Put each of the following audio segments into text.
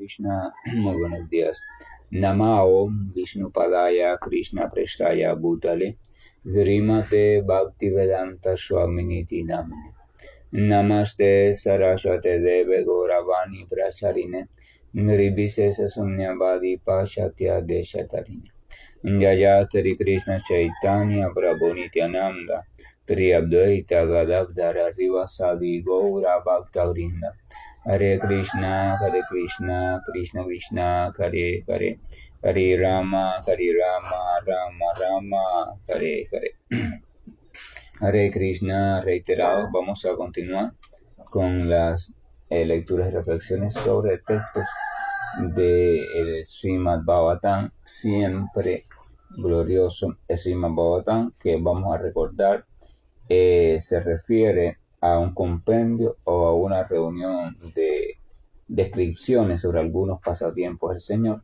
Krishna, muy buenos días. Namao Vishnupadaya Krishna Prestaya Bhutale Srimate Bhaktivedanta Swaminiti Namane Namaste Saraswate Deve Gauravani Pracharine Nirvisesa Sunyavadi Pashatya Deshatarine Jaya Tri Krishna Chaitanya Prabhu Nityananda Tri Advaita Gadadhara Rivasadi Gaura Bhaktavrinda Hare Krishna, Krishna Krishna, Hare Hare, Hare Rama, Rama Rama, Hare Hare. Hare Krishna, reiterado, vamos a continuar con las lecturas y reflexiones sobre textos del Srimad Bhagavatam, siempre glorioso Srimad Bhagavatam, que vamos a recordar, se refiere a un compendio o a una reunión de descripciones sobre algunos pasatiempos del Señor,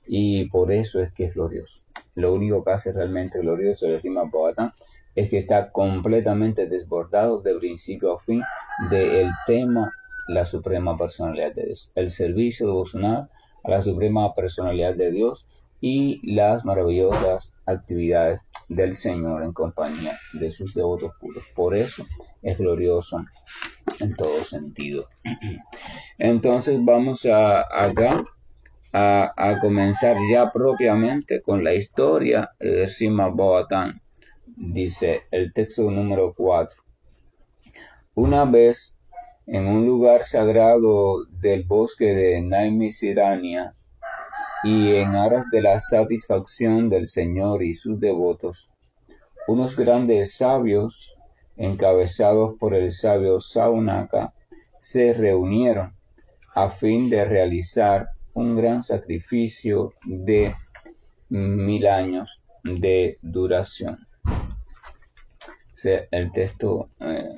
y por eso es que es glorioso. Lo único que hace realmente glorioso el Srimad Bhagavatam es que está completamente desbordado de principio a fin del tema la Suprema Personalidad de Dios, el servicio devocional a la Suprema Personalidad de Dios y las maravillosas actividades del Señor en compañía de sus devotos puros. Por eso es glorioso en todo sentido. Entonces vamos acá a comenzar ya propiamente con la historia de Srimad Bhagavatam. Dice el texto número 4. Una vez, en un lugar sagrado del bosque de Naimisiranya, y en aras de la satisfacción del Señor y sus devotos, unos grandes sabios, encabezados por el sabio Saunaka, se reunieron a fin de realizar un gran sacrificio de 1000 años de duración. El texto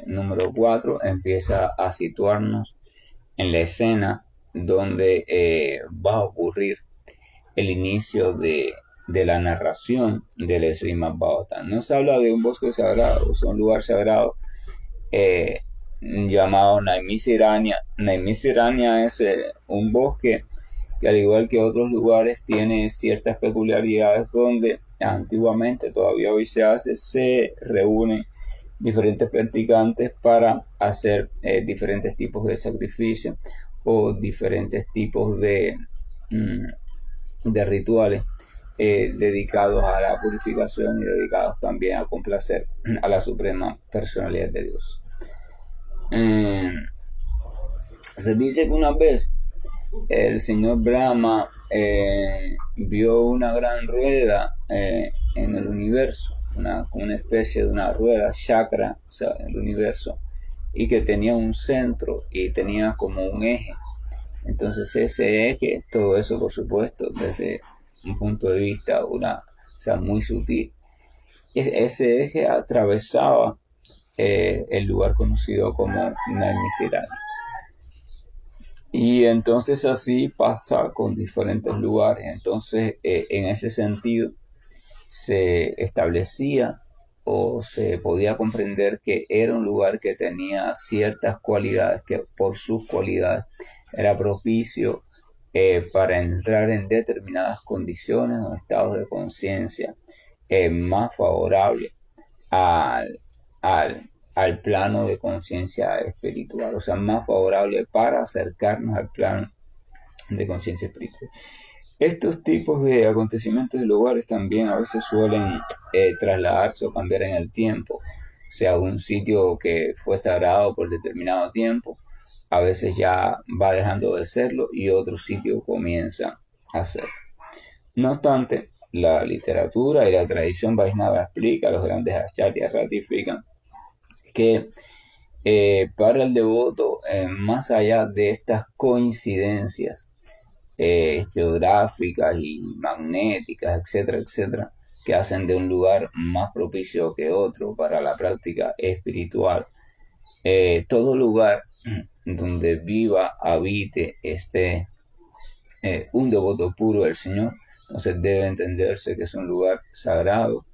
número 4 empieza a situarnos en la escena donde va a ocurrir el inicio de la narración del Srimad Bhagavatam. Nos habla de un bosque sagrado, o sea, un lugar sagrado llamado Naimisiranya. Naimisiranya es un bosque que, al igual que otros lugares, tiene ciertas peculiaridades donde antiguamente, todavía hoy se reúnen diferentes practicantes para hacer diferentes tipos de sacrificios o diferentes tipos de rituales dedicados a la purificación y dedicados también a complacer a la Suprema Personalidad de Dios. Se dice que una vez el señor Brahma vio una gran rueda en el universo, una especie de una rueda chakra, o sea, en el universo, y que tenía un centro y tenía como un eje. Entonces ese eje, todo eso por supuesto desde un punto de vista muy sutil, ese eje atravesaba el lugar conocido como Naimisiranya. Y entonces así pasa con diferentes lugares. Entonces en ese sentido se establecía o se podía comprender que era un lugar que tenía ciertas cualidades, que por sus cualidades era propicio para entrar en determinadas condiciones o estados de conciencia más favorables al plano de conciencia espiritual, o sea, más favorable para acercarnos al plano de conciencia espiritual. Estos tipos de acontecimientos y lugares también a veces suelen trasladarse o cambiar en el tiempo. O sea, un sitio que fue sagrado por determinado tiempo, a veces ya va dejando de serlo y otro sitio comienza a serlo. No obstante, la literatura y la tradición Vaishnava explica, los grandes acharyas ratifican que para el devoto, más allá de estas coincidencias geográficas y magnéticas, etcétera, etcétera, que hacen de un lugar más propicio que otro para la práctica espiritual, todo lugar donde viva, habite, esté un devoto puro del Señor, entonces debe entenderse que es un lugar sagrado,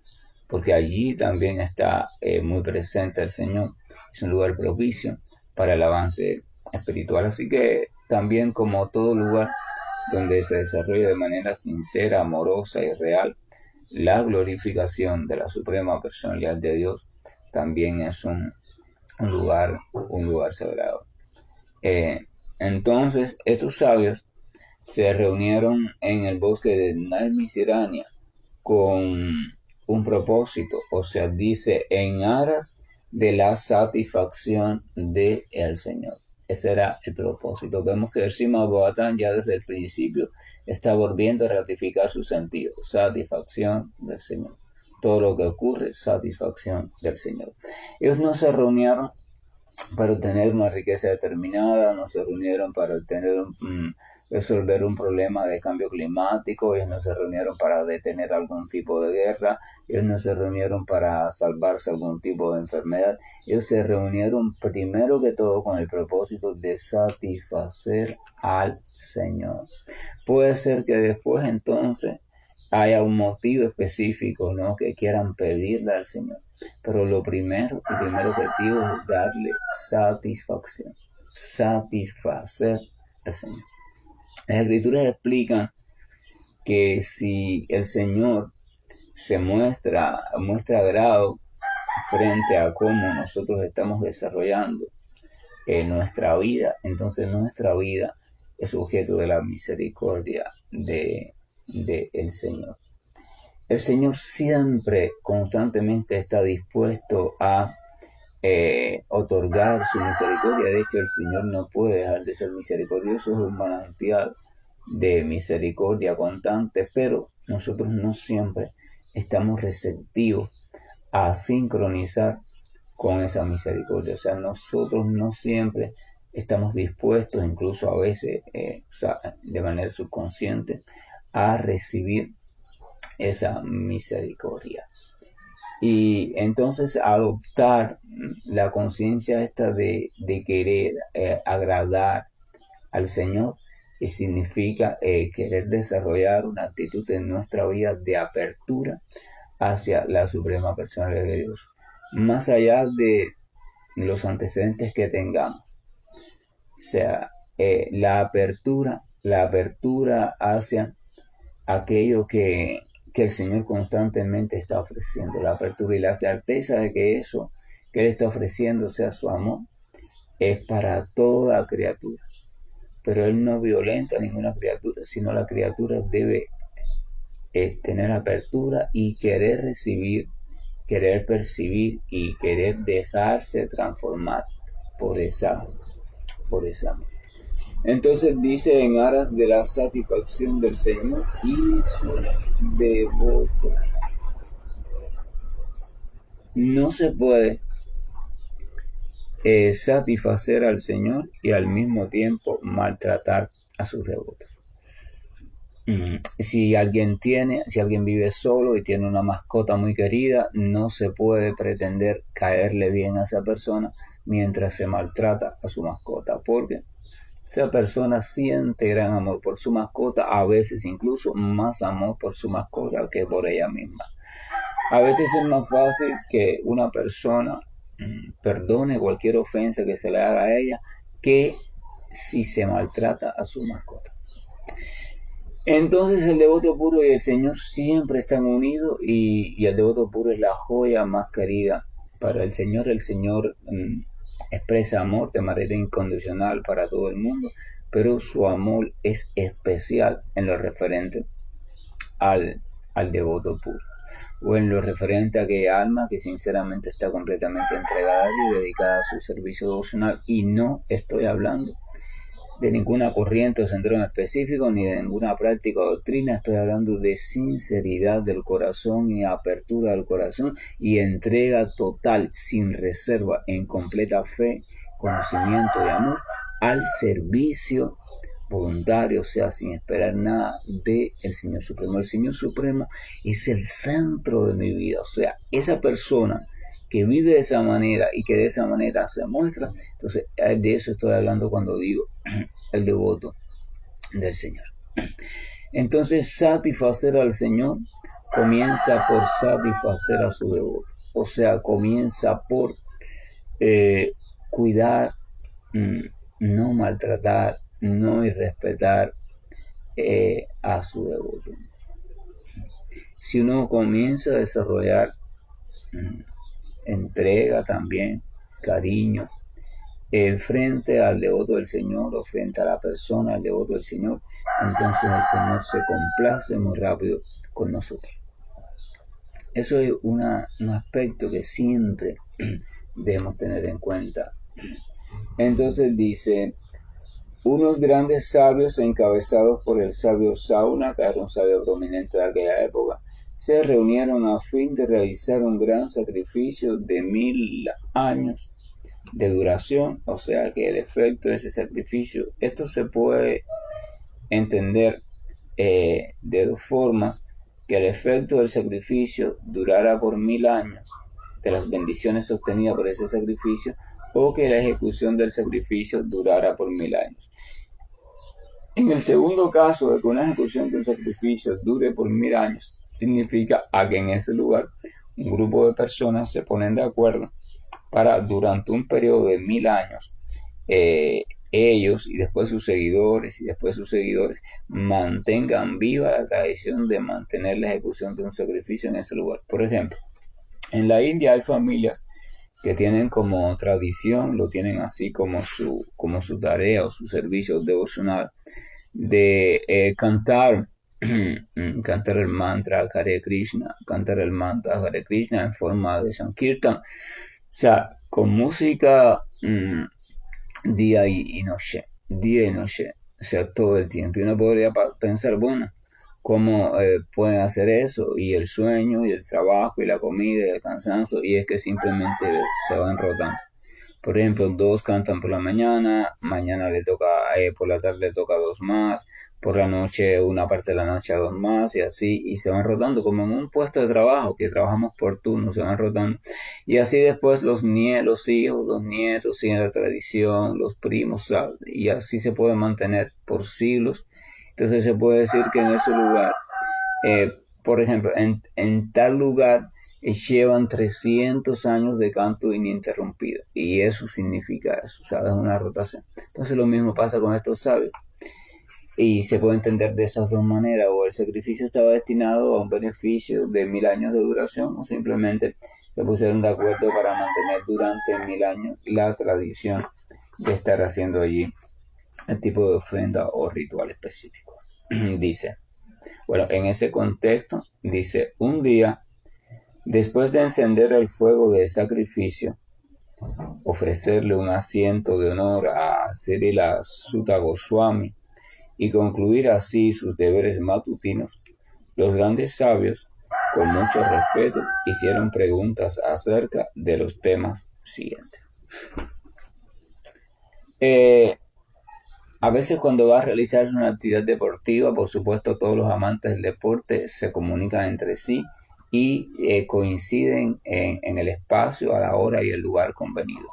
porque allí también está muy presente el Señor. Es un lugar propicio para el avance espiritual. Así que también, como todo lugar, donde se desarrolla de manera sincera, amorosa y real la glorificación de la suprema personalidad de Dios, también es un lugar sagrado. Entonces, estos sabios se reunieron en el bosque de Naimisirania con un propósito, o sea, dice, en aras de la satisfacción del Señor. Ese era el propósito. Vemos que el Srimad Bhagavatam ya desde el principio está volviendo a ratificar su sentido, satisfacción del Señor. Todo lo que ocurre, satisfacción del Señor. Ellos no se reunieron para obtener una riqueza determinada, no se reunieron para resolver un problema de cambio climático, ellos no se reunieron para detener algún tipo de guerra, ellos no se reunieron para salvarse algún tipo de enfermedad, ellos se reunieron primero que todo con el propósito de satisfacer al Señor. Puede ser que después entonces haya un motivo específico, ¿no?, que quieran pedirle al Señor. Pero el primer objetivo es darle satisfacción, satisfacer al Señor. Las Escrituras explican que si el Señor se muestra agrado frente a cómo nosotros estamos desarrollando nuestra vida, entonces nuestra vida es objeto de la misericordia de el Señor. El Señor siempre, constantemente está dispuesto a otorgar su misericordia. De hecho, el Señor no puede dejar de ser misericordioso, es un manantial de misericordia constante, pero nosotros no siempre estamos receptivos a sincronizar con esa misericordia. O sea, nosotros no siempre estamos dispuestos, incluso a veces de manera subconsciente, a recibir esa misericordia. Y entonces adoptar la conciencia esta de querer agradar al Señor significa querer desarrollar una actitud en nuestra vida de apertura hacia la suprema personalidad de Dios, más allá de los antecedentes que tengamos. O sea, la apertura hacia aquello que el Señor constantemente está ofreciendo, la apertura y la certeza de que eso que Él está ofreciendo, sea su amor, es para toda criatura. Pero Él no violenta a ninguna criatura, sino la criatura debe tener apertura y querer recibir, querer percibir y querer dejarse transformar por esa amor. Entonces dice, en aras de la satisfacción del Señor y sus devotos. No se puede satisfacer al Señor y al mismo tiempo maltratar a sus devotos. Si alguien vive solo y tiene una mascota muy querida, no se puede pretender caerle bien a esa persona mientras se maltrata a su mascota, porque esa persona siente gran amor por su mascota, a veces incluso más amor por su mascota que por ella misma. A veces es más fácil que una persona perdone cualquier ofensa que se le haga a ella que si se maltrata a su mascota. Entonces el devoto puro y el Señor siempre están unidos y el devoto puro es la joya más querida para el Señor. El Señor expresa amor de manera incondicional para todo el mundo, pero su amor es especial en lo referente al devoto puro, o en lo referente a aquella alma que sinceramente está completamente entregada y dedicada a su servicio devocional. Y no estoy hablando de ninguna corriente o centro en específico, ni de ninguna práctica o doctrina. Estoy hablando de sinceridad del corazón y apertura del corazón y entrega total, sin reserva, en completa fe, conocimiento y amor al servicio voluntario, o sea, sin esperar nada del Señor Supremo. El Señor Supremo es el centro de mi vida, o sea, esa persona que vive de esa manera y que de esa manera se muestra. Entonces, de eso estoy hablando cuando digo el devoto del Señor. Entonces, satisfacer al Señor comienza por satisfacer a su devoto, o sea, comienza por cuidar, no maltratar, no irrespetar a su devoto. Si uno comienza a desarrollar entrega también, cariño, frente al devoto del Señor o frente a la persona del devoto del Señor, entonces el Señor se complace muy rápido con nosotros. Eso es un aspecto que siempre debemos tener en cuenta. Entonces dice, unos grandes sabios encabezados por el sabio Sauna, que era un sabio prominente de aquella época, se reunieron a fin de realizar un gran sacrificio de 1000 años de duración, o sea que el efecto de ese sacrificio, esto se puede entender de dos formas, que el efecto del sacrificio durara por 1000 años, de las bendiciones obtenidas por ese sacrificio, o que la ejecución del sacrificio durara por 1000 años. En el segundo caso, de que una ejecución de un sacrificio dure por 1000 años, significa a que en ese lugar un grupo de personas se ponen de acuerdo para durante un periodo de 1000 años ellos y después sus seguidores mantengan viva la tradición de mantener la ejecución de un sacrificio en ese lugar. Por ejemplo, en la India hay familias que tienen como tradición, lo tienen así como su tarea o su servicio devocional de cantar el mantra Hare Krishna, en forma de Sankirtan, o sea, con música día y noche, o sea, todo el tiempo. Y uno podría pensar, bueno, ¿cómo pueden hacer eso? Y el sueño, y el trabajo, y la comida, y el cansancio, y es que simplemente se van rotando. Por ejemplo, 2 cantan por la mañana le toca, por la tarde le toca 2 más, por la noche, una parte de la noche a 2 más, y así, y se van rotando, como en un puesto de trabajo, que trabajamos por turno, se van rotando. Y así después los hijos, los nietos siguen la tradición, los primos, y así se puede mantener por siglos. Entonces se puede decir que en ese lugar, por ejemplo, en tal lugar, llevan 300 años de canto ininterrumpido, y eso significa eso, ¿sabes? Una rotación. Entonces lo mismo pasa con estos sabios, y se puede entender de esas dos maneras: o el sacrificio estaba destinado a un beneficio de 1000 años de duración, o simplemente se pusieron de acuerdo para mantener durante 1000 años la tradición de estar haciendo allí el tipo de ofrenda o ritual específico. Dice, bueno, en ese contexto, dice, un día, después de encender el fuego de sacrificio, ofrecerle un asiento de honor a Srila Sutta Goswami y concluir así sus deberes matutinos, los grandes sabios, con mucho respeto, hicieron preguntas acerca de los temas siguientes. A veces cuando va a realizarse una actividad deportiva, por supuesto todos los amantes del deporte se comunican entre sí y coinciden en el espacio, a la hora y el lugar convenido.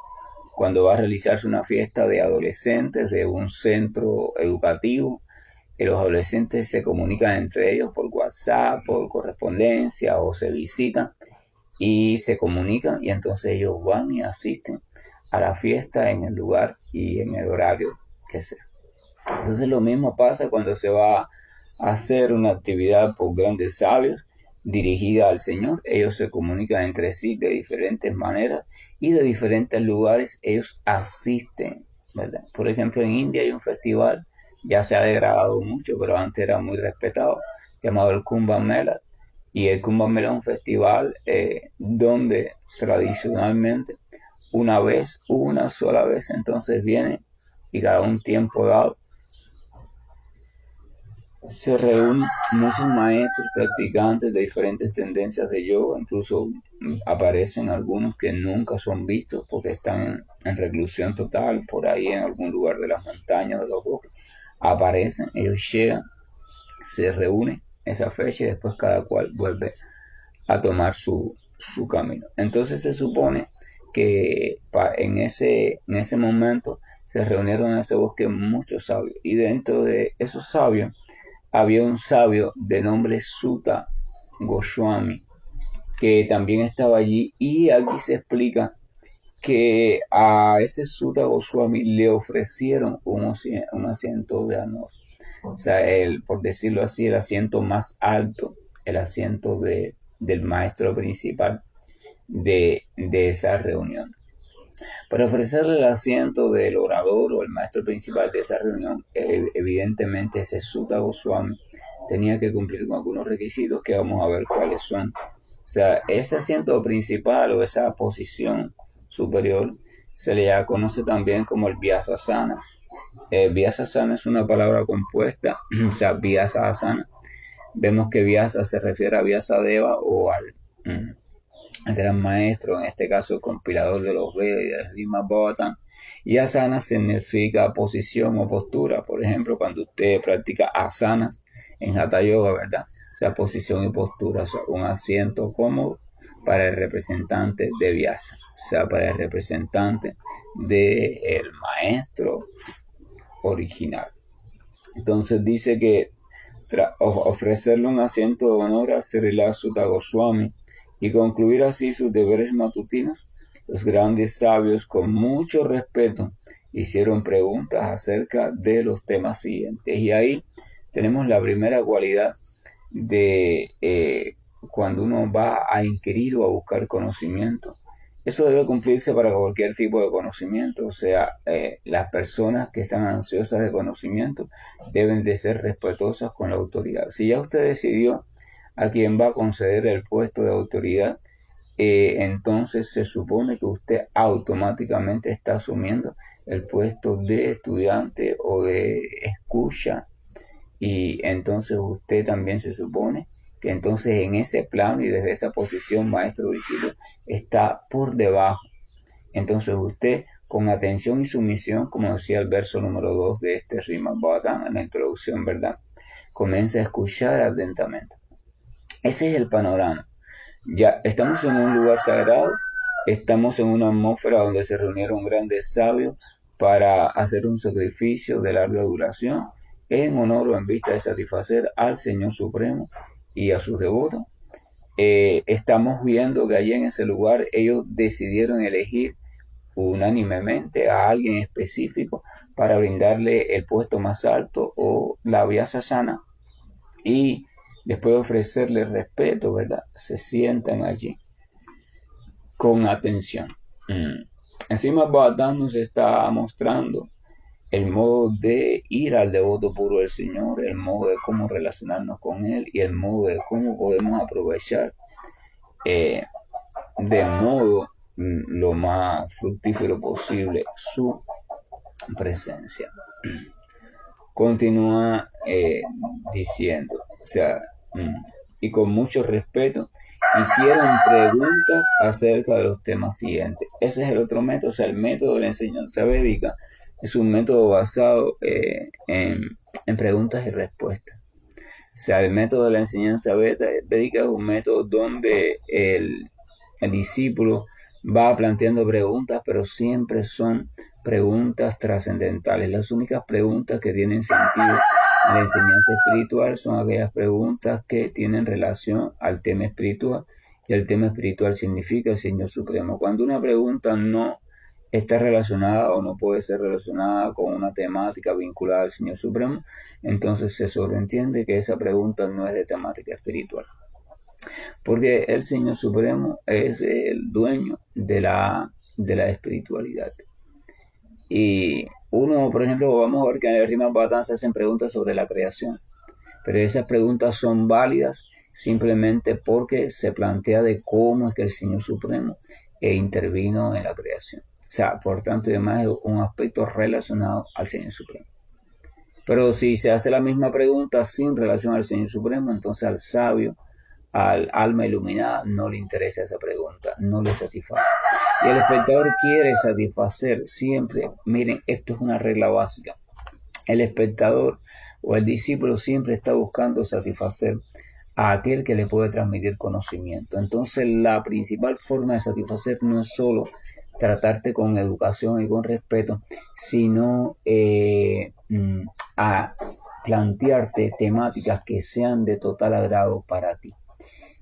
Cuando va a realizarse una fiesta de adolescentes de un centro educativo, los adolescentes se comunican entre ellos por WhatsApp, por correspondencia, o se visitan y se comunican, y entonces ellos van y asisten a la fiesta en el lugar y en el horario que sea. Entonces lo mismo pasa cuando se va a hacer una actividad por grandes sabios dirigida al Señor. Ellos se comunican entre sí de diferentes maneras y de diferentes lugares ellos asisten, ¿verdad? Por ejemplo, en India hay un festival, ya se ha degradado mucho, pero antes era muy respetado, llamado el Kumbh Mela. Y el Kumbh Mela es un festival donde tradicionalmente una sola vez, entonces viene, y cada un tiempo dado se reúnen muchos maestros practicantes de diferentes tendencias de yoga. Incluso aparecen algunos que nunca son vistos porque están en reclusión total por ahí en algún lugar de las montañas, de los bosques. Aparecen, ellos llegan, se reúnen esa fecha y después cada cual vuelve a tomar su camino. Entonces se supone que en ese momento se reunieron en ese bosque muchos sabios, y dentro de esos sabios había un sabio de nombre Sutta Goswami que también estaba allí, y aquí se explica que a ese Sutta Goswami le ofrecieron un asiento de honor. O sea, por decirlo así, el asiento más alto, el asiento del maestro principal de esa reunión. Para ofrecerle el asiento del orador o el maestro principal de esa reunión, evidentemente ese Sutta Goswami tenía que cumplir con algunos requisitos que vamos a ver cuáles son. O sea, ese asiento principal o esa posición superior se le conoce también como el Vyasasana. Vyasasana es una palabra compuesta, o sea, Vyasasana. Vemos que Vyasa se refiere a Vyasadeva o al gran maestro, en este caso el compilador de los Vedas y del Srimad Bhagavatam. Y asana significa posición o postura. Por ejemplo, cuando usted practica asanas en Hatha Yoga, ¿verdad? O sea, posición y postura, o sea, un asiento cómodo para el representante de Vyasa, o sea, para el representante del maestro original. Entonces dice que ofrecerle un asiento de honor a Srila Sutta Goswami y concluir así sus deberes matutinos, los grandes sabios con mucho respeto hicieron preguntas acerca de los temas siguientes. Y ahí tenemos la primera cualidad de cuando uno va a inquirir o a buscar conocimiento. Eso debe cumplirse para cualquier tipo de conocimiento, o sea, las personas que están ansiosas de conocimiento deben de ser respetuosas con la autoridad. Si ya usted decidió a quién va a conceder el puesto de autoridad, entonces se supone que usted automáticamente está asumiendo el puesto de estudiante o de escucha, y entonces usted también se supone que entonces en ese plano y desde esa posición maestro-discípulo está por debajo. Entonces usted con atención y sumisión, como decía el verso número 2 de este Srimad Bhagavatam en la introducción, ¿verdad? Comienza a escuchar atentamente. Ese es el panorama. Ya estamos en un lugar sagrado, estamos en una atmósfera donde se reunieron grandes sabios para hacer un sacrificio de larga duración en honor o en vista de satisfacer al Señor Supremo y a sus devotos. Estamos viendo que allí en ese lugar ellos decidieron elegir unánimemente a alguien específico para brindarle el puesto más alto o la Vyasasana, y después de ofrecerle respeto, ¿verdad? Se sientan allí con atención. Encima Bhagavatam nos está mostrando el modo de ir al devoto puro del Señor, el modo de cómo relacionarnos con Él y el modo de cómo podemos aprovechar de modo lo más fructífero posible su presencia. Continúa diciendo, o sea, y con mucho respeto hicieron preguntas acerca de los temas siguientes. Ese es el otro método, o sea, el método de la enseñanza védica es un método basado en preguntas y respuestas. O sea, el método de la enseñanza védica es un método donde el discípulo va planteando preguntas, pero siempre son preguntas trascendentales. Las únicas preguntas que tienen sentido en la enseñanza espiritual son aquellas preguntas que tienen relación al tema espiritual, y el tema espiritual significa el Señor Supremo. Cuando una pregunta no está relacionada o no puede ser relacionada con una temática vinculada al Señor Supremo, entonces se sobreentiende que esa pregunta no es de temática espiritual, porque el Señor Supremo es el dueño de la espiritualidad. Y uno, por ejemplo, vamos a ver que en el Srimad Bhagavatam se hacen preguntas sobre la creación, pero esas preguntas son válidas simplemente porque se plantea de cómo es que el Señor Supremo intervino en la creación. O sea, por tanto, además es un aspecto relacionado al Señor Supremo. Pero si se hace la misma pregunta sin relación al Señor Supremo, entonces al sabio, al alma iluminada, no le interesa esa pregunta, no le satisface. Y el espectador quiere satisfacer siempre, miren, esto es una regla básica. El espectador o el discípulo siempre está buscando satisfacer a aquel que le puede transmitir conocimiento. Entonces la principal forma de satisfacer no es solo tratarte con educación y con respeto, sino a plantearte temáticas que sean de total agrado para ti.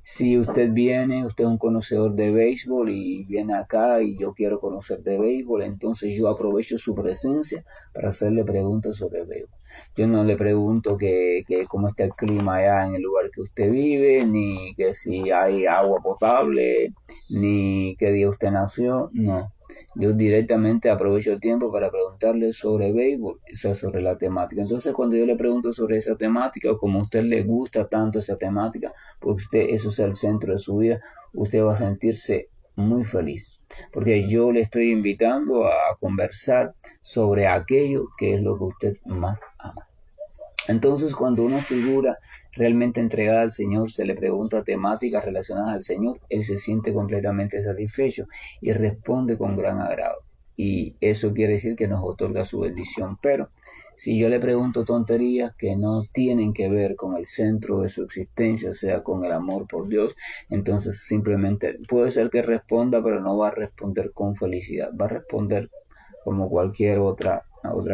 Si usted es un conocedor de béisbol y viene acá y yo quiero conocer de béisbol, entonces yo aprovecho su presencia para hacerle preguntas sobre béisbol. Yo no le pregunto que cómo está el clima allá en el lugar que usted vive, ni que si hay agua potable, ni qué día usted nació, no. Yo directamente aprovecho el tiempo para preguntarle sobre béisbol, o sea, sobre la temática. Entonces, cuando yo le pregunto sobre esa temática, o como a usted le gusta tanto esa temática, porque usted eso es el centro de su vida, usted va a sentirse muy feliz. Porque yo le estoy invitando a conversar sobre aquello que es lo que usted más ama. Entonces, cuando una figura realmente entregada al Señor se le pregunta temáticas relacionadas al Señor, él se siente completamente satisfecho y responde con gran agrado. Y eso quiere decir que nos otorga su bendición. Pero si yo le pregunto tonterías que no tienen que ver con el centro de su existencia, o sea, con el amor por Dios, entonces simplemente puede ser que responda, pero no va a responder con felicidad, va a responder como cualquier otra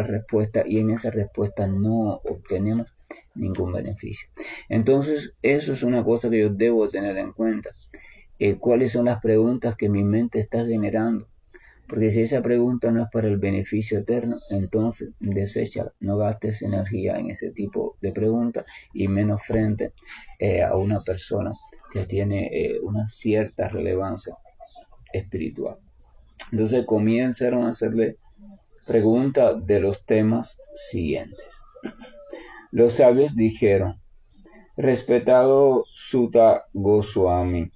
respuesta, y en esa respuesta no obtenemos ningún beneficio. Entonces, eso es una cosa que yo debo tener en cuenta. ¿Cuáles son las preguntas que mi mente está generando? Porque si esa pregunta no es para el beneficio eterno, entonces deséchala. No gastes energía en ese tipo de preguntas, y menos frente a una persona que tiene una cierta relevancia espiritual. Entonces comienzan a hacerle pregunta de los temas siguientes. Los sabios dijeron: respetado Sutta Goswami.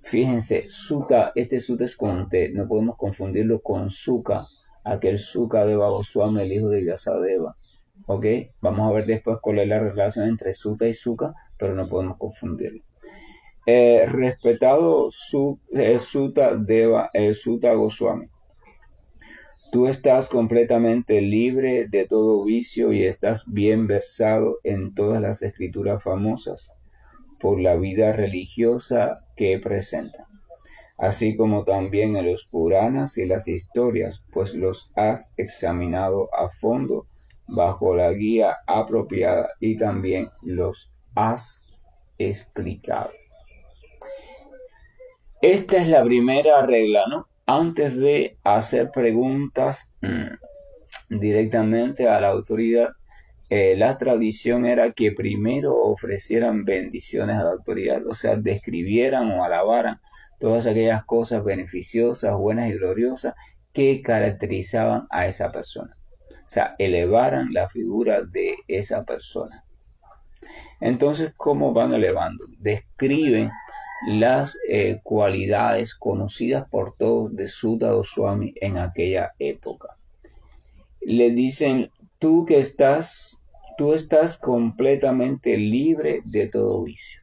Fíjense, Sutta, este Sutta es con T, no podemos confundirlo con Suka, aquel Suka de Goswami, el hijo de Vyasadeva. ¿Ok? Vamos a ver después cuál es la relación entre Sutta y Suka, pero no podemos confundirlo. Respetado Sutta Goswami. Tú estás completamente libre de todo vicio y estás bien versado en todas las escrituras famosas por la vida religiosa que presentan, así como también en los Puranas y las historias, pues los has examinado a fondo bajo la guía apropiada y también los has explicado. Esta es la primera regla, ¿no? Antes de hacer preguntas directamente a la autoridad, la tradición era que primero ofrecieran bendiciones a la autoridad, o sea, describieran o alabaran todas aquellas cosas beneficiosas, buenas y gloriosas que caracterizaban a esa persona. O sea, elevaran la figura de esa persona. Entonces, ¿cómo van elevando? Describen las cualidades conocidas por todos de Sutta Goswami en aquella época. Le dicen: tú estás completamente libre de todo vicio.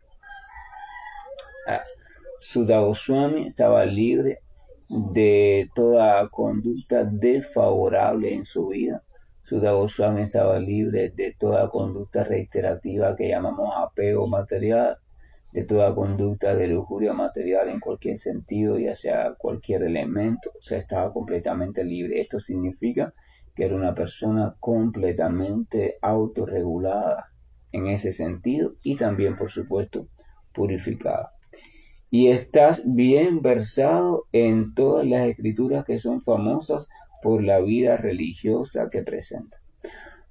Sutta Goswami estaba libre de toda conducta desfavorable en su vida. Sutta Goswami estaba libre de toda conducta reiterativa que llamamos apego material, de toda conducta de lujuria material en cualquier sentido, ya sea cualquier elemento. O sea, estaba completamente libre. Esto significa que era una persona completamente autorregulada en ese sentido, y también, por supuesto, purificada. Y estás bien versado en todas las escrituras que son famosas por la vida religiosa que presenta.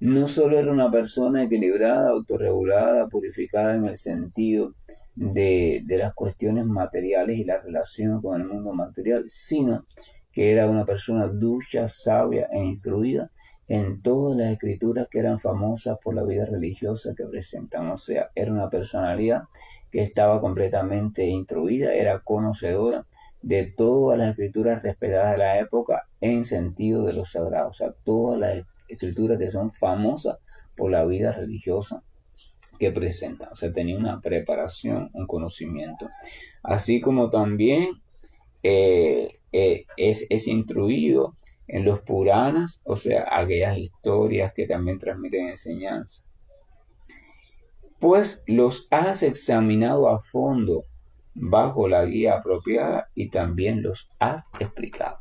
No solo era una persona equilibrada, autorregulada, purificada en el sentido de las cuestiones materiales y la relación con el mundo material, sino que era una persona ducha, sabia e instruida en todas las escrituras que eran famosas por la vida religiosa que presentan. O sea, era una personalidad que estaba completamente instruida, era conocedora de todas las escrituras respetadas de la época en sentido de los sagrados. O sea, todas las escrituras que son famosas por la vida religiosa que presentan. O sea, tenía una preparación, un conocimiento. Así como también es instruido en los Puranas, o sea, aquellas historias que también transmiten enseñanza. Pues los has examinado a fondo bajo la guía apropiada y también los has explicado.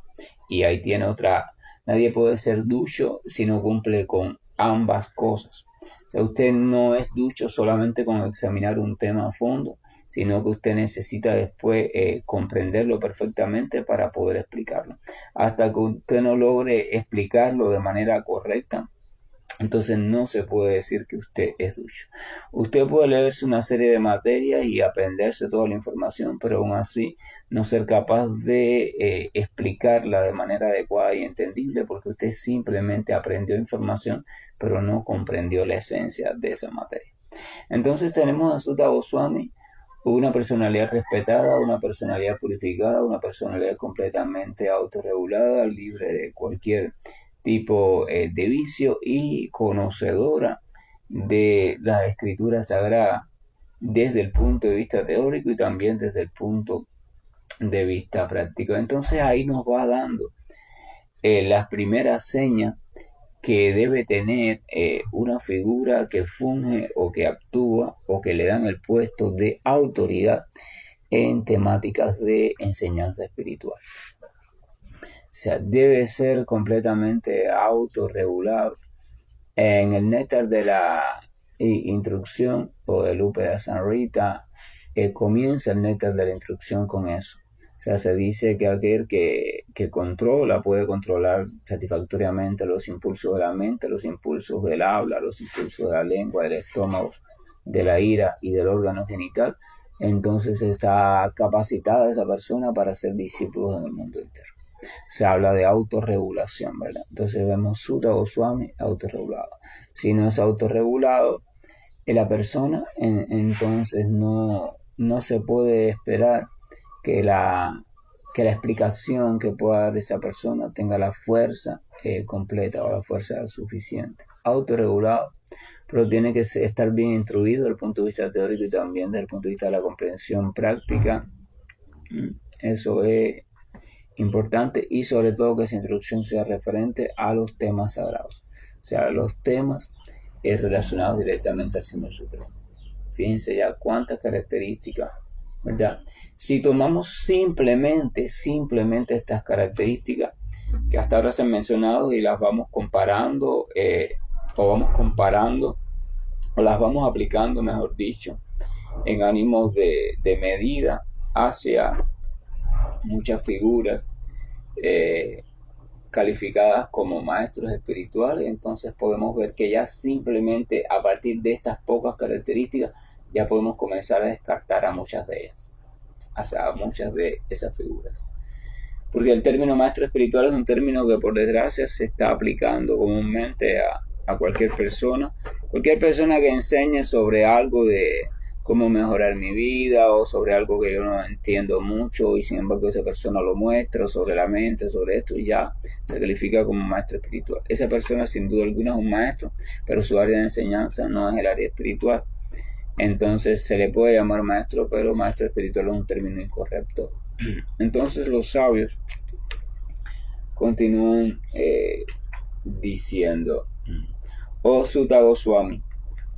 Y ahí tiene otra: nadie puede ser ducho si no cumple con ambas cosas. O sea, usted no es ducho solamente con examinar un tema a fondo, sino que usted necesita después comprenderlo perfectamente para poder explicarlo. Hasta que usted no logre explicarlo de manera correcta, Entonces no se puede decir que usted es ducho. Usted puede leerse una serie de materias y aprenderse toda la información, pero aún así no ser capaz de explicarla de manera adecuada y entendible porque usted simplemente aprendió información, pero no comprendió la esencia de esa materia. Entonces tenemos a Sutta Goswami, una personalidad respetada, una personalidad purificada, una personalidad completamente autorregulada, libre de cualquier tipo de vicio y conocedora de las escrituras sagradas desde el punto de vista teórico y también desde el punto de vista práctico. Entonces ahí nos va dando las primeras señas que debe tener una figura que funge o que actúa o que le dan el puesto de autoridad en temáticas de enseñanza espiritual. O sea, debe ser completamente autorregulado. En el néctar de la instrucción o del Upeda Samrita comienza el néctar de la instrucción con eso. O sea, se dice que aquel que controla puede controlar satisfactoriamente los impulsos de la mente, los impulsos del habla, los impulsos de la lengua, del estómago, de la ira y del órgano genital. Entonces está capacitada esa persona para ser discípulo en el mundo entero. Se habla de autorregulación, ¿verdad? Entonces vemos Sutta Goswami autorregulado. Si no es autorregulado, la persona, entonces no se puede esperar que la explicación que pueda dar esa persona tenga la fuerza completa o la fuerza suficiente. Autorregulado, pero tiene que estar bien instruido desde el punto de vista teórico y también desde el punto de vista de la comprensión práctica. Eso es importante, y sobre todo que esa introducción sea referente a los temas sagrados, o sea, los temas relacionados directamente al Señor Supremo. Fíjense ya cuántas características, ¿verdad? Si tomamos simplemente estas características que hasta ahora se han mencionado y las vamos comparando, o las vamos aplicando, mejor dicho, en ánimos de medida hacia muchas figuras calificadas como maestros espirituales, entonces podemos ver que ya simplemente a partir de estas pocas características ya podemos comenzar a descartar a muchas de ellas, a muchas de esas figuras. Porque el término maestro espiritual es un término que por desgracia se está aplicando comúnmente a cualquier persona que enseñe sobre algo de cómo mejorar mi vida o sobre algo que yo no entiendo mucho y sin embargo esa persona lo muestra, sobre la mente, sobre esto, y ya se califica como maestro espiritual. Esa persona sin duda alguna es un maestro, pero su área de enseñanza no es el área espiritual. Entonces se le puede llamar maestro, pero maestro espiritual es un término incorrecto. Entonces los sabios continúan diciendo: oh Sutta Goswami,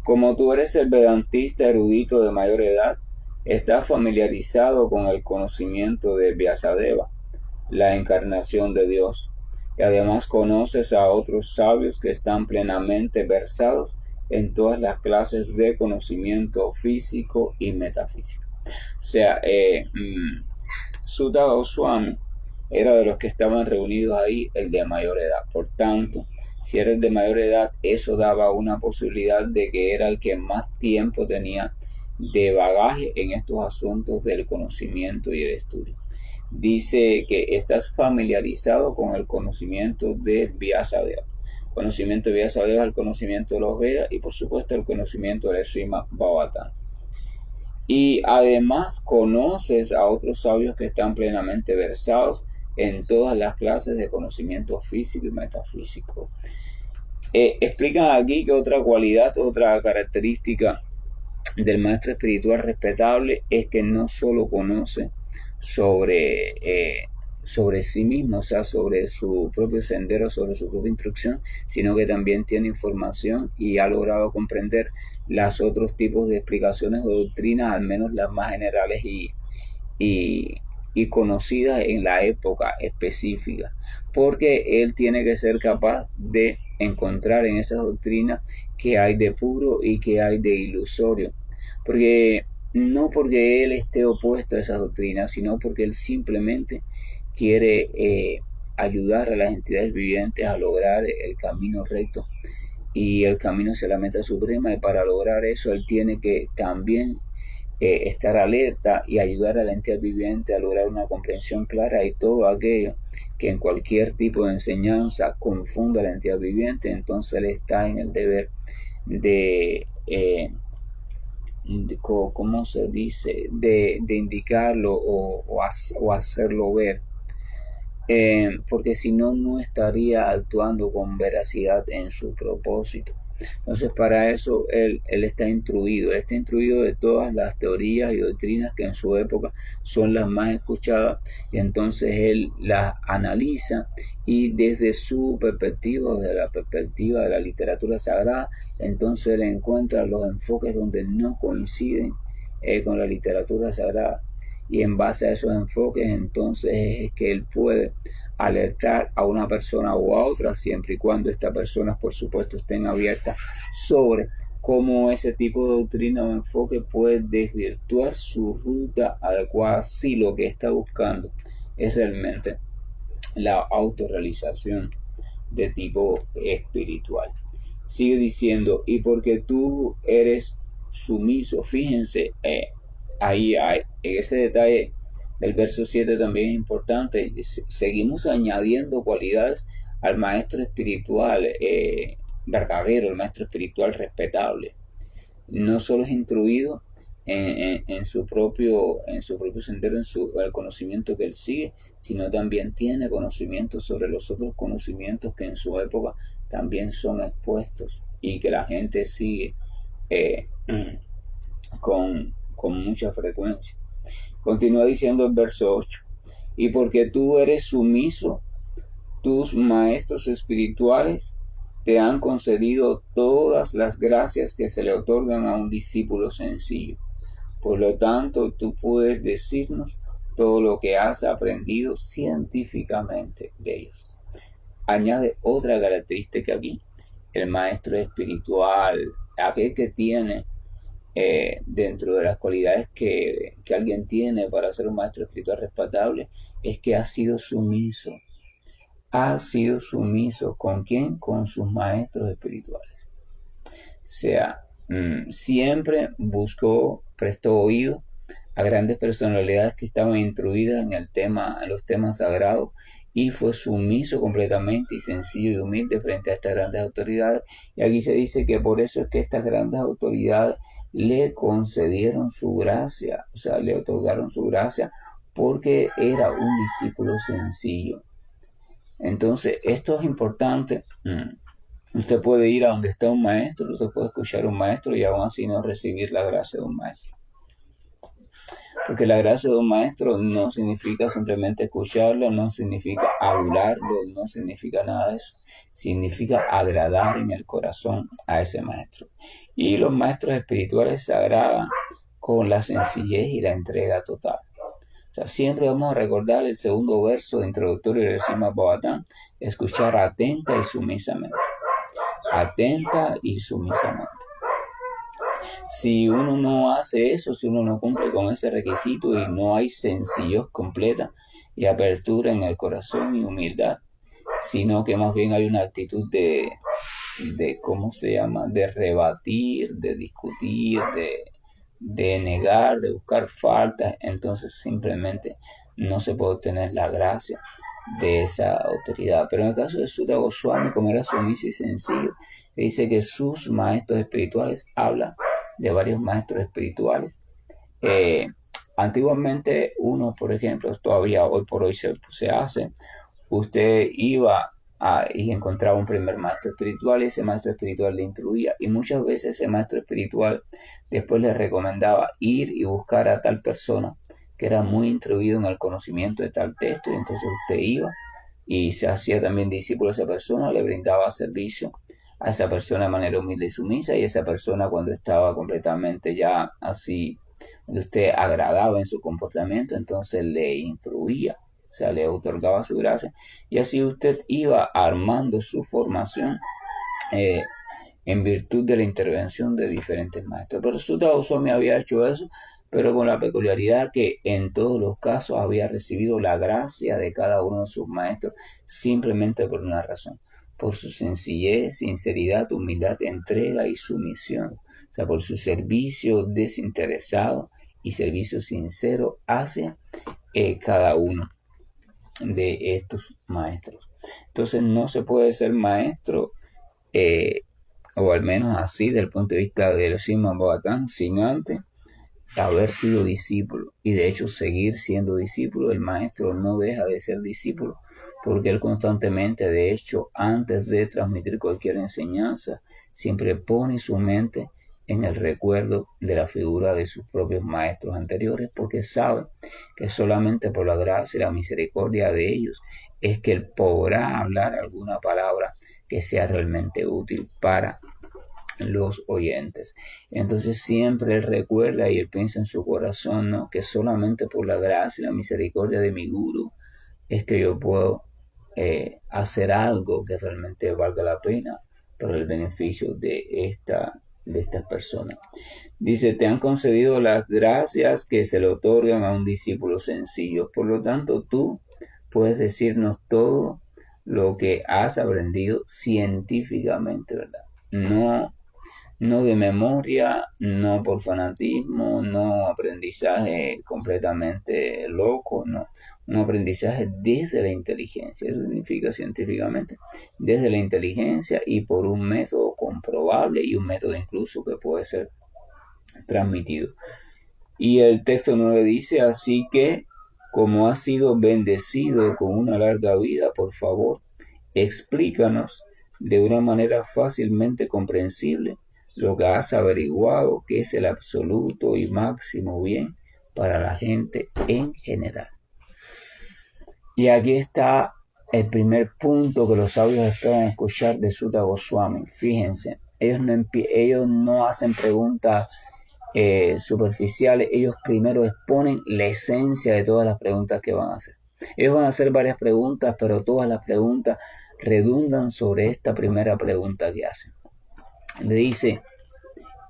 como tú eres el vedantista erudito de mayor edad, estás familiarizado con el conocimiento de Vyasadeva, la encarnación de Dios, y además conoces a otros sabios que están plenamente versados en todas las clases de conocimiento físico y metafísico. O sea, Sutta Goswami era de los que estaban reunidos ahí, el de mayor edad. Por tanto, si eres de mayor edad, eso daba una posibilidad de que era el que más tiempo tenía de bagaje en estos asuntos del conocimiento y el estudio. Dice que estás familiarizado con el conocimiento de Vyasadeva. Conocimiento de Vyasadeva, el conocimiento de los Vedas y por supuesto el conocimiento del Srimad Bhagavatam. Y además conoces a otros sabios que están plenamente versados en todas las clases de conocimiento físico y metafísico. Explican aquí que otra cualidad, otra característica del maestro espiritual respetable es que no solo conoce sobre sí mismo, o sea, sobre su propio sendero, sobre su propia instrucción, sino que también tiene información y ha logrado comprender los otros tipos de explicaciones o doctrinas, al menos las más generales y conocidas en la época específica, porque él tiene que ser capaz de encontrar en esas doctrinas que hay de puro y que hay de ilusorio, porque no porque él esté opuesto a esas doctrinas, sino porque él simplemente quiere ayudar a las entidades vivientes a lograr el camino recto y el camino hacia la meta suprema, y para lograr eso él tiene que también estar alerta y ayudar a la entidad viviente a lograr una comprensión clara y todo aquello que en cualquier tipo de enseñanza confunda a la entidad viviente. Entonces él está en el deber de ¿cómo se dice? De indicarlo o hacerlo ver, porque si no, no estaría actuando con veracidad en su propósito. Entonces, para eso él está instruido de todas las teorías y doctrinas que en su época son las más escuchadas, y entonces él las analiza y desde su perspectiva, desde la perspectiva de la literatura sagrada, entonces él encuentra los enfoques donde no coinciden con la literatura sagrada, y en base a esos enfoques entonces es que él puede alertar a una persona o a otra, siempre y cuando estas personas por supuesto estén abiertas, sobre cómo ese tipo de doctrina o enfoque puede desvirtuar su ruta adecuada si lo que está buscando es realmente la autorrealización de tipo espiritual. Sigue diciendo, y porque tú eres sumiso, fíjense, ahí hay ese detalle del verso 7 también es importante. Seguimos añadiendo cualidades al maestro espiritual verdadero, el maestro espiritual respetable. No solo es instruido en su propio sendero, el conocimiento que él sigue, sino también tiene conocimiento sobre los otros conocimientos que en su época también son expuestos y que la gente sigue eh, con mucha frecuencia. Continúa diciendo el verso 8, y porque tú eres sumiso, tus maestros espirituales te han concedido todas las gracias que se le otorgan a un discípulo sencillo. Por lo tanto, tú puedes decirnos todo lo que has aprendido científicamente de ellos. Añade otra característica aquí. El maestro espiritual, aquel que tiene dentro de las cualidades que alguien tiene para ser un maestro espiritual respetable, es que ha sido sumiso. Ha sido sumiso. ¿Con quién? Con sus maestros espirituales. O sea, siempre prestó oído a grandes personalidades que estaban instruidas en en los temas sagrados, y fue sumiso completamente y sencillo y humilde frente a estas grandes autoridades. Y aquí se dice que por eso es que estas grandes autoridades le concedieron su gracia, o sea, le otorgaron su gracia, porque era un discípulo sencillo. Entonces, esto es importante. Usted puede ir a donde está un maestro, usted puede escuchar a un maestro y aún así no recibir la gracia de un maestro. Porque la gracia de un maestro no significa simplemente escucharlo, no significa adularlo, no significa nada de eso. Significa agradar en el corazón a ese maestro. Y los maestros espirituales se agradan con la sencillez y la entrega total. O sea, siempre vamos a recordar el segundo verso de introductorio del Srimad Bhagavatam, escuchar atenta y sumisamente. Atenta y sumisamente. Si uno no hace eso, si uno no cumple con ese requisito y no hay sencillez completa y apertura en el corazón y humildad, sino que más bien hay una actitud ¿cómo se llama?, de rebatir, de discutir, de negar, de buscar faltas, entonces simplemente no se puede obtener la gracia de esa autoridad. Pero en el caso de Sutta Goswami, como era sumiso y sencillo, dice que sus maestros espirituales, habla de varios maestros espirituales. Antiguamente uno, por ejemplo, todavía hoy por hoy se hace, usted iba y encontraba un primer maestro espiritual, y ese maestro espiritual le instruía, y muchas veces ese maestro espiritual después le recomendaba ir y buscar a tal persona que era muy instruido en el conocimiento de tal texto, y entonces usted iba y se hacía también discípulo de esa persona, le brindaba servicio a esa persona de manera humilde y sumisa, y esa persona, cuando estaba completamente ya así, donde usted agradaba en su comportamiento, entonces le instruía, o sea, le otorgaba su gracia, y así usted iba armando su formación en virtud de la intervención de diferentes maestros. Pero Sutta Goswami había hecho eso, pero con la peculiaridad que en todos los casos había recibido la gracia de cada uno de sus maestros simplemente por una razón, por su sencillez, sinceridad, humildad, entrega y sumisión. O sea, por su servicio desinteresado y servicio sincero hacia cada uno de estos maestros. Entonces no se puede ser maestro, eh, o al menos así, desde el punto de vista del Srimad Bhagavatam, sin antes haber sido discípulo. Y de hecho seguir siendo discípulo. El maestro no deja de ser discípulo, porque él constantemente, de hecho, antes de transmitir cualquier enseñanza, siempre pone su mente en el recuerdo de la figura de sus propios maestros anteriores, porque sabe que solamente por la gracia y la misericordia de ellos es que él podrá hablar alguna palabra que sea realmente útil para los oyentes. Entonces siempre él recuerda y él piensa en su corazón, ¿no?, que solamente por la gracia y la misericordia de mi gurú es que yo puedo hacer algo que realmente valga la pena para el beneficio de estas personas. Dice, te han concedido las gracias que se le otorgan a un discípulo sencillo. Por lo tanto, tú puedes decirnos todo lo que has aprendido científicamente, ¿verdad? No de memoria, no por fanatismo, no aprendizaje completamente loco, no. Un aprendizaje desde la inteligencia, eso significa científicamente, desde la inteligencia y por un método comprobable y un método incluso que puede ser transmitido. Y el texto 9 dice, así que como has sido bendecido con una larga vida, por favor, explícanos de una manera fácilmente comprensible lo que has averiguado que es el absoluto y máximo bien para la gente en general. Y aquí está el primer punto que los sabios esperan escuchar de Sutta Goswami. Fíjense, ellos no hacen preguntas superficiales, ellos primero exponen la esencia de todas las preguntas que van a hacer. Ellos van a hacer varias preguntas, pero todas las preguntas redundan sobre esta primera pregunta que hacen. Le dice,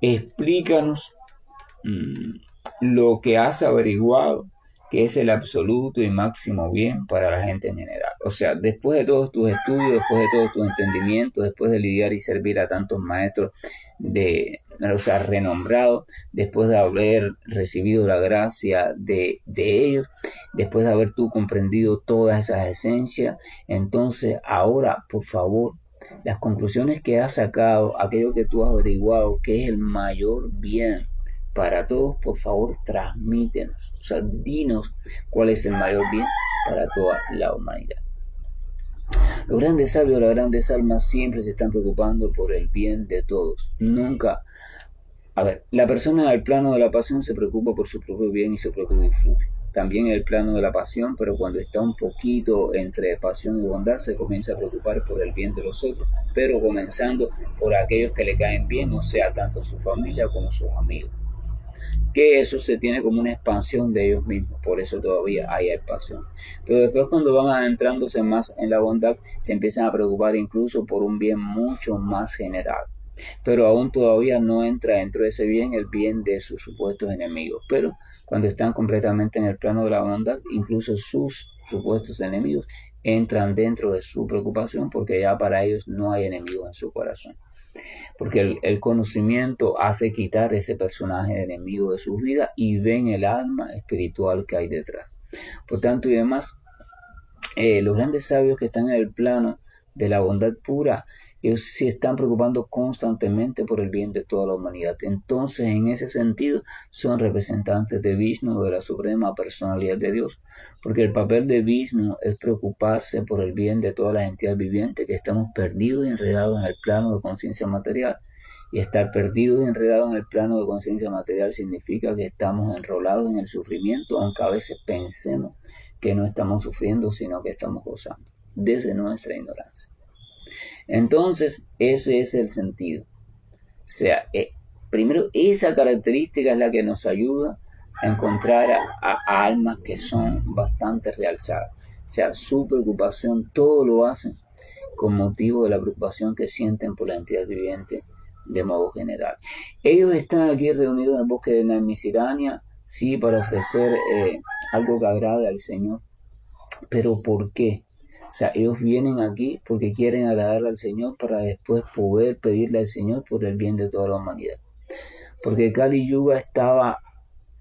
explícanos lo que has averiguado que es el absoluto y máximo bien para la gente en general. O sea, después de todos tus estudios, después de todos tus entendimientos, después de lidiar y servir a tantos maestros renombrados, después de haber recibido la gracia de ellos, después de haber tú comprendido todas esas esencias, entonces ahora, por favor, las conclusiones que has sacado, aquello que tú has averiguado que es el mayor bien para todos, por favor, transmítenos. O sea, dinos cuál es el mayor bien para toda la humanidad. Los grandes sabios, las grandes almas siempre se están preocupando por el bien de todos. Nunca. A ver, la persona en el plano de la pasión se preocupa por su propio bien y su propio disfrute. También en el plano de la pasión, pero cuando está un poquito entre pasión y bondad, se comienza a preocupar por el bien de los otros, pero comenzando por aquellos que le caen bien, o sea, tanto su familia como sus amigos. Que eso se tiene como una expansión de ellos mismos, por eso todavía hay expansión. Pero después, cuando van adentrándose más en la bondad, se empiezan a preocupar incluso por un bien mucho más general. Pero aún todavía no entra dentro de ese bien el bien de sus supuestos enemigos. Pero cuando están completamente en el plano de la bondad, incluso sus supuestos enemigos entran dentro de su preocupación, porque ya para ellos no hay enemigos en su corazón. Porque el conocimiento hace quitar ese personaje de enemigo de sus vidas y ven el alma espiritual que hay detrás. Por tanto y demás, los grandes sabios que están en el plano de la bondad pura, ellos se están preocupando constantemente por el bien de toda la humanidad. Entonces, en ese sentido, son representantes de Vishnu, de la suprema personalidad de Dios, porque el papel de Vishnu es preocuparse por el bien de todas las entidades vivientes que estamos perdidos y enredados en el plano de conciencia material. Y estar perdidos y enredados en el plano de conciencia material significa que estamos enrolados en el sufrimiento, aunque a veces pensemos que no estamos sufriendo, sino que estamos gozando, desde nuestra ignorancia. Entonces, ese es el sentido. O sea, primero, esa característica es la que nos ayuda a encontrar a almas que son bastante realzadas. O sea, su preocupación, todo lo hacen con motivo de la preocupación que sienten por la entidad viviente de modo general. Ellos están aquí reunidos en el bosque de Naimisiranya, sí, para ofrecer algo que agrade al Señor. ¿Pero por qué? O sea, ellos vienen aquí porque quieren agradar al Señor para después poder pedirle al Señor por el bien de toda la humanidad. Porque Kali Yuga estaba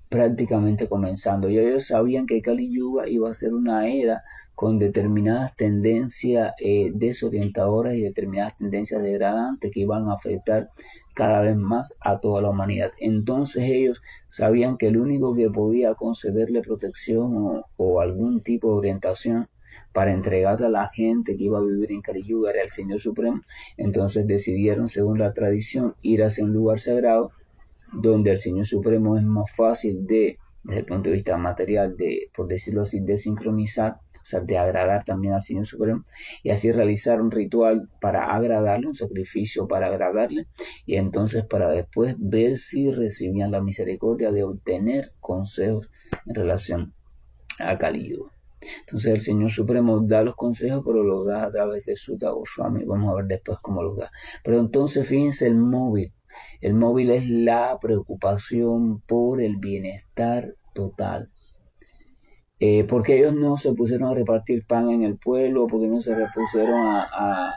prácticamente comenzando. Y ellos sabían que Kali Yuga iba a ser una era con determinadas tendencias desorientadoras y determinadas tendencias degradantes que iban a afectar cada vez más a toda la humanidad. Entonces ellos sabían que el único que podía concederle protección o algún tipo de orientación para entregarle a la gente que iba a vivir en Kali Yuga era el Señor Supremo. Entonces decidieron, según la tradición, ir hacia un lugar sagrado donde el Señor Supremo es más fácil desde el punto de vista material, por decirlo así, de sincronizar, o sea, de agradar también al Señor Supremo, y así realizar un ritual para agradarle, un sacrificio para agradarle, y entonces para después ver si recibían la misericordia de obtener consejos en relación a Kali Yuga. Entonces el Señor Supremo da los consejos, pero los da a través de Sutta Goswami. Vamos a ver después cómo los da. Pero entonces fíjense el móvil. El móvil es la preocupación por el bienestar total. Porque ellos no se pusieron a repartir pan en el pueblo, porque no se pusieron a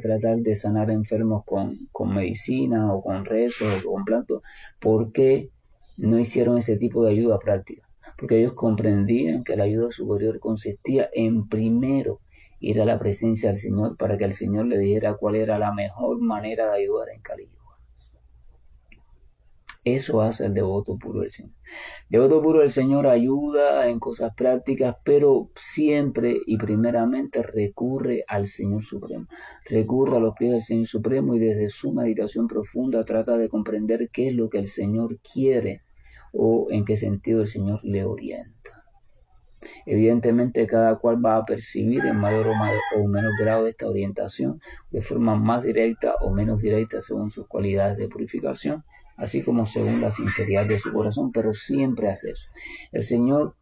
tratar de sanar enfermos con medicina o con rezos o con plantas. ¿Por qué no hicieron ese tipo de ayuda práctica? Porque ellos comprendían que la ayuda superior consistía en primero ir a la presencia del Señor para que el Señor le dijera cuál era la mejor manera de ayudar en Kali Yuga. Eso hace el devoto puro del Señor. El devoto puro del Señor ayuda en cosas prácticas, pero siempre y primeramente recurre al Señor Supremo. Recurre a los pies del Señor Supremo y desde su meditación profunda trata de comprender qué es lo que el Señor quiere o en qué sentido el Señor le orienta. Evidentemente cada cual va a percibir en mayor o menor grado esta orientación de forma más directa o menos directa según sus cualidades de purificación, así como según la sinceridad de su corazón, pero siempre hace eso. El Señor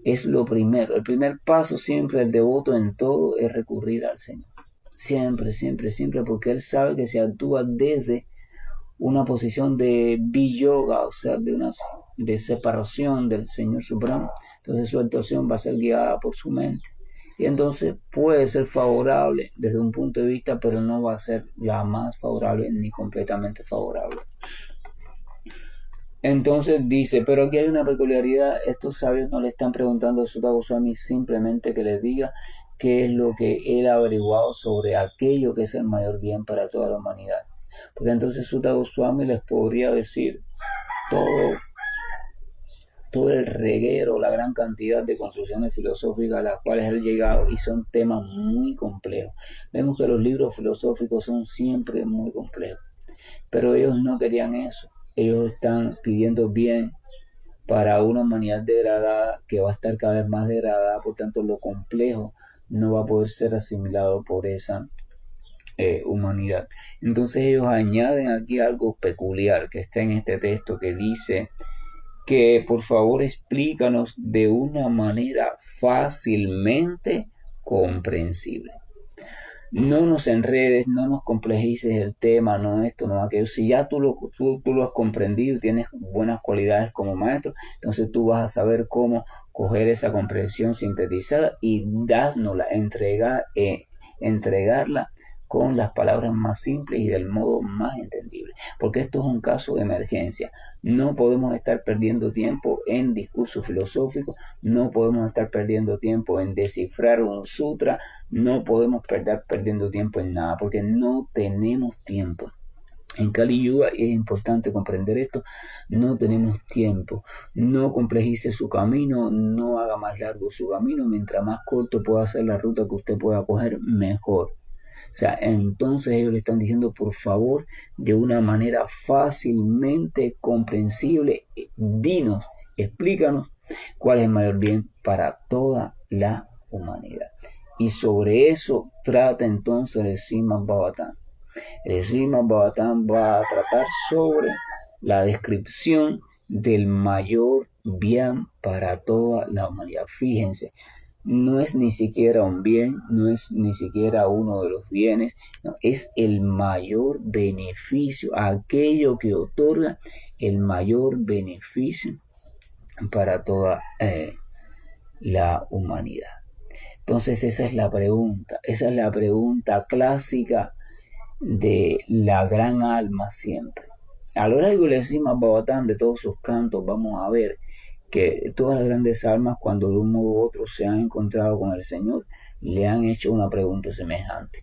es lo primero. El primer paso siempre del devoto en todo es recurrir al Señor. Siempre, siempre, siempre, porque Él sabe que se actúa desde una posición de biyoga, o sea, de separación del Señor Supremo. Entonces su actuación va a ser guiada por su mente. Y entonces puede ser favorable desde un punto de vista, pero no va a ser la más favorable ni completamente favorable. Entonces dice, pero aquí hay una peculiaridad, estos sabios no le están preguntando a Sutta Goswami simplemente que les diga qué es lo que él ha averiguado sobre aquello que es el mayor bien para toda la humanidad. Porque entonces Sutta Goswami les podría decir todo el reguero, la gran cantidad de conclusiones filosóficas a las cuales él ha llegado y son temas muy complejos. Vemos que los libros filosóficos son siempre muy complejos, pero ellos no querían eso. Ellos están pidiendo bien para una humanidad degradada que va a estar cada vez más degradada, por tanto lo complejo no va a poder ser asimilado por esa humanidad. Entonces ellos añaden aquí algo peculiar que está en este texto que dice que por favor explícanos de una manera fácilmente comprensible. No nos enredes, no nos complejices el tema, no esto, no aquello. Si ya tú lo has comprendido y tienes buenas cualidades como maestro, entonces tú vas a saber cómo coger esa comprensión sintetizada y dárnosla, entregarla con las palabras más simples y del modo más entendible. Porque esto es un caso de emergencia. No podemos estar perdiendo tiempo en discurso filosófico, no podemos estar perdiendo tiempo en descifrar un sutra, no podemos perdiendo tiempo en nada, porque no tenemos tiempo. En Kali Yuga es importante comprender esto, no tenemos tiempo, no complejice su camino, no haga más largo su camino, mientras más corto pueda ser la ruta que usted pueda coger, mejor. O sea, entonces ellos le están diciendo, por favor, de una manera fácilmente comprensible, dinos, explícanos cuál es el mayor bien para toda la humanidad. Y sobre eso trata entonces el Srimad Bhagavatam. El Srimad Bhagavatam va a tratar sobre la descripción del mayor bien para toda la humanidad. Fíjense, no es ni siquiera un bien, no es ni siquiera uno de los bienes, no, es el mayor beneficio, aquello que otorga el mayor beneficio para toda la humanidad. Entonces esa es la pregunta clásica de la gran alma siempre. A lo largo del Srimad Bhagavatam, de todos sus cantos, vamos a ver que todas las grandes almas, cuando de un modo u otro se han encontrado con el Señor, le han hecho una pregunta semejante.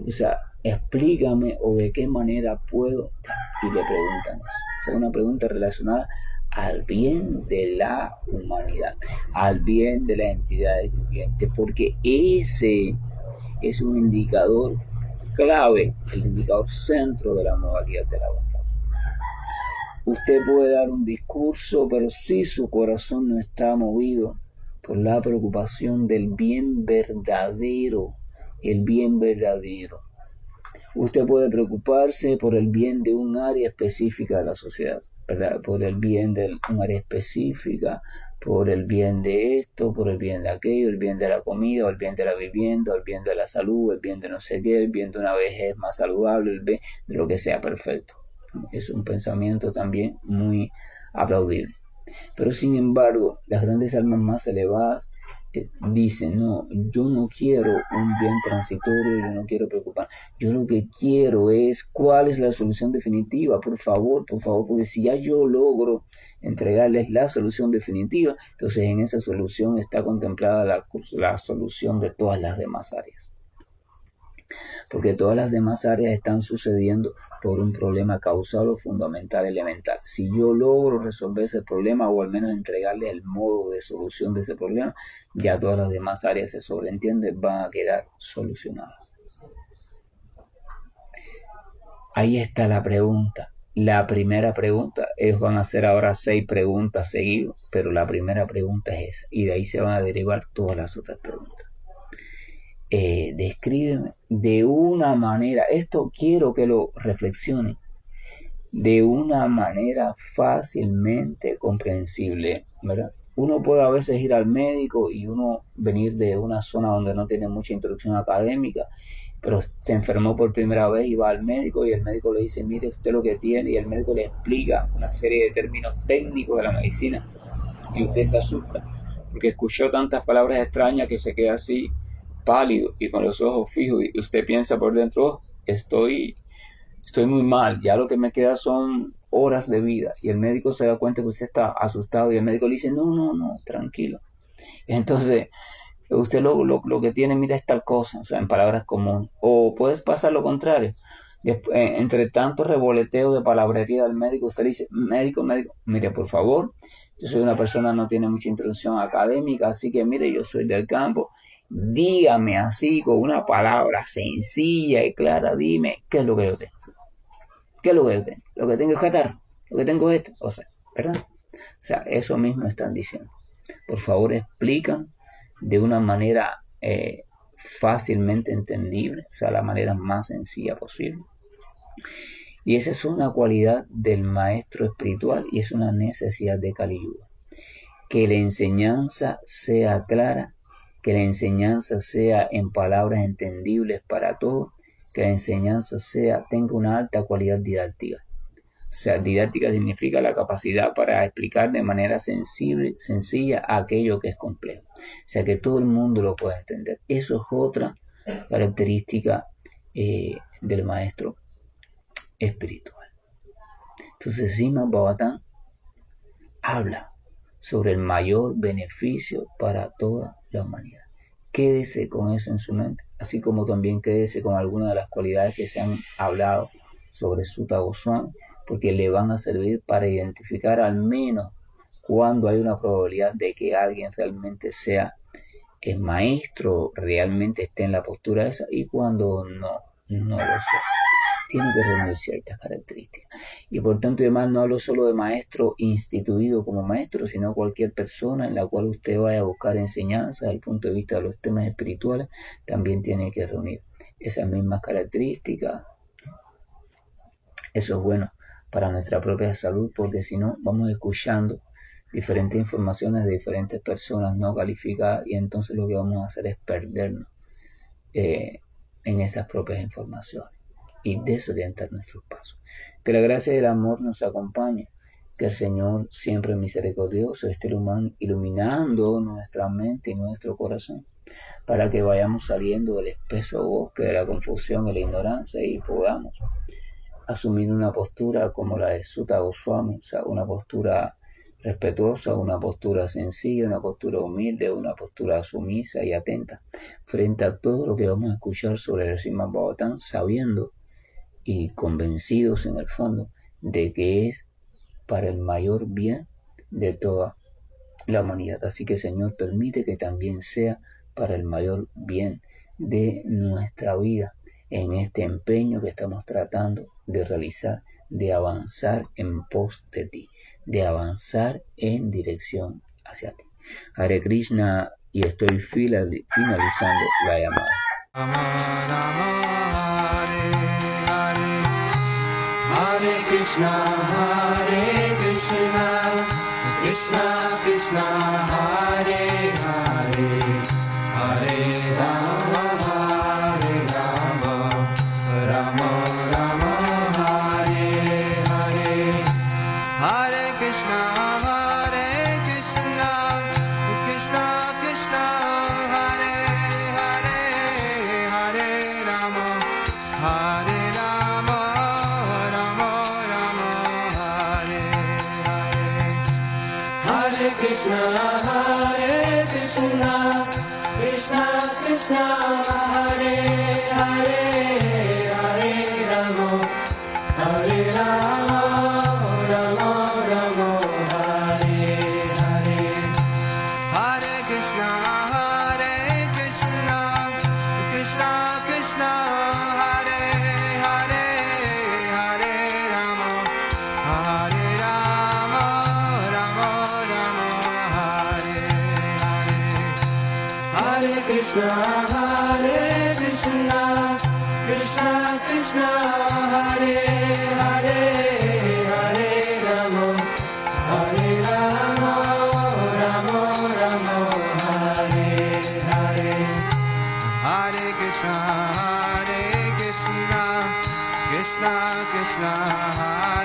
O sea, explícame o de qué manera puedo, y le preguntan eso. O sea, una pregunta relacionada al bien de la humanidad, al bien de la entidad viviente, porque ese es un indicador clave, el indicador centro de la modalidad de la bondad. Usted puede dar un discurso, pero si su corazón no está movido por la preocupación del bien verdadero, el bien verdadero. Usted puede preocuparse por el bien de un área específica de la sociedad, ¿verdad? Por el bien de un área específica, por el bien de esto, por el bien de aquello, el bien de la comida, el bien de la vivienda, el bien de la salud, el bien de no sé qué, el bien de una vejez más saludable, el bien de lo que sea perfecto. Es un pensamiento también muy aplaudible. Pero sin embargo, las grandes almas más elevadas dicen, no, yo no quiero un bien transitorio, yo no quiero preocupar, yo lo que quiero es cuál es la solución definitiva, por favor, porque si ya yo logro entregarles la solución definitiva, entonces en esa solución está contemplada la solución de todas las demás áreas. Porque todas las demás áreas están sucediendo por un problema causal o fundamental elemental. Si yo logro resolver ese problema o al menos entregarle el modo de solución de ese problema, ya todas las demás áreas, se sobreentiende, van a quedar solucionadas. Ahí está la pregunta. La primera pregunta, ellos van a hacer ahora 6 preguntas seguidas, pero la primera pregunta es esa, y de ahí se van a derivar todas las otras preguntas. Descríbeme de una manera, esto quiero que lo reflexionen, de una manera fácilmente comprensible, ¿verdad? Uno puede a veces ir al médico y uno venir de una zona donde no tiene mucha instrucción académica, pero se enfermó por primera vez y va al médico y el médico le dice, mire usted lo que tiene, y el médico le explica una serie de términos técnicos de la medicina y usted se asusta porque escuchó tantas palabras extrañas que se queda así pálido y con los ojos fijos, y usted piensa por dentro, oh, estoy muy mal, ya lo que me queda son horas de vida, y el médico se da cuenta que usted está asustado y el médico le dice, no, tranquilo. Entonces, usted lo que tiene, mira, es tal cosa, o sea, en palabras comunes. O puedes pasar lo contrario. Entre tanto revoleteo de palabrería del médico, usted le dice, médico, mire, por favor, yo soy una persona que no tiene mucha instrucción académica, así que mire, yo soy del campo, dígame así, con una palabra sencilla y clara, dime, ¿qué es lo que yo tengo? ¿Qué es lo que yo tengo? Lo que tengo es catarro, lo que tengo es esto, o sea, ¿verdad? O sea, eso mismo están diciendo. Por favor, explican de una manera fácilmente entendible, o sea, la manera más sencilla posible. Y esa es una cualidad del maestro espiritual y es una necesidad de Kali Yuga. Que la enseñanza sea clara, que la enseñanza sea en palabras entendibles para todos, que la enseñanza tenga una alta cualidad didáctica. O sea, didáctica significa la capacidad para explicar de manera sencilla aquello que es complejo. O sea, que todo el mundo lo pueda entender. Eso es otra característica del maestro espiritual. Entonces, Srimad Bhagavatam habla sobre el mayor beneficio para toda la humanidad. Quédese con eso en su mente, así como también quédese con algunas de las cualidades que se han hablado sobre Sutta Goswami, porque le van a servir para identificar al menos cuando hay una probabilidad de que alguien realmente sea el maestro, realmente esté en la postura esa, y cuando no lo sea. Tiene que reunir ciertas características. Y por tanto, además, no hablo solo de maestro instituido como maestro, sino cualquier persona en la cual usted vaya a buscar enseñanza desde el punto de vista de los temas espirituales, también tiene que reunir esas mismas características. Eso es bueno para nuestra propia salud, porque si no, vamos escuchando diferentes informaciones de diferentes personas no calificadas, y entonces lo que vamos a hacer es perdernos en esas propias informaciones y desorientar nuestros pasos. Que la gracia y el amor nos acompañe, que el Señor, siempre misericordioso, esté iluminando nuestra mente y nuestro corazón, para que vayamos saliendo del espeso bosque de la confusión y la ignorancia y podamos asumir una postura como la de Sutta Goswami, o sea, una postura respetuosa, una postura sencilla, una postura humilde, una postura sumisa y atenta frente a todo lo que vamos a escuchar sobre el Srimad Bhagavatam, sabiendo y convencidos en el fondo de que es para el mayor bien de toda la humanidad. Así que, Señor, permite que también sea para el mayor bien de nuestra vida en este empeño que estamos tratando de realizar, de avanzar en pos de ti, de avanzar en dirección hacia ti. Hare Krishna, y estoy finalizando la llamada. Hare Krishna, Krishna Krishna, Hare Hare, Hare Rama, Rama Rama, Hare Hare. Hare Krishna, Krishna Krishna, Hare Hare, Hare Rama, Hare Rama, Rama Rama, Hare Hare. Hare Krishna, Krishna Krishna, Hare Hare, Hare Rama, Hare Rama, Rama Rama, Hare Hare. Hare Krishna, Krishna Krishna, Hare Hare, Hare Rama, Hare Rama, Rama Rama, Hare Hare. Hare Krishna, Krishna Krishna, Hare Hare, Hare Rama, Hare Rama, Rama Rama, Hare Hare. Hare Krishna, Krishna Krishna, Hare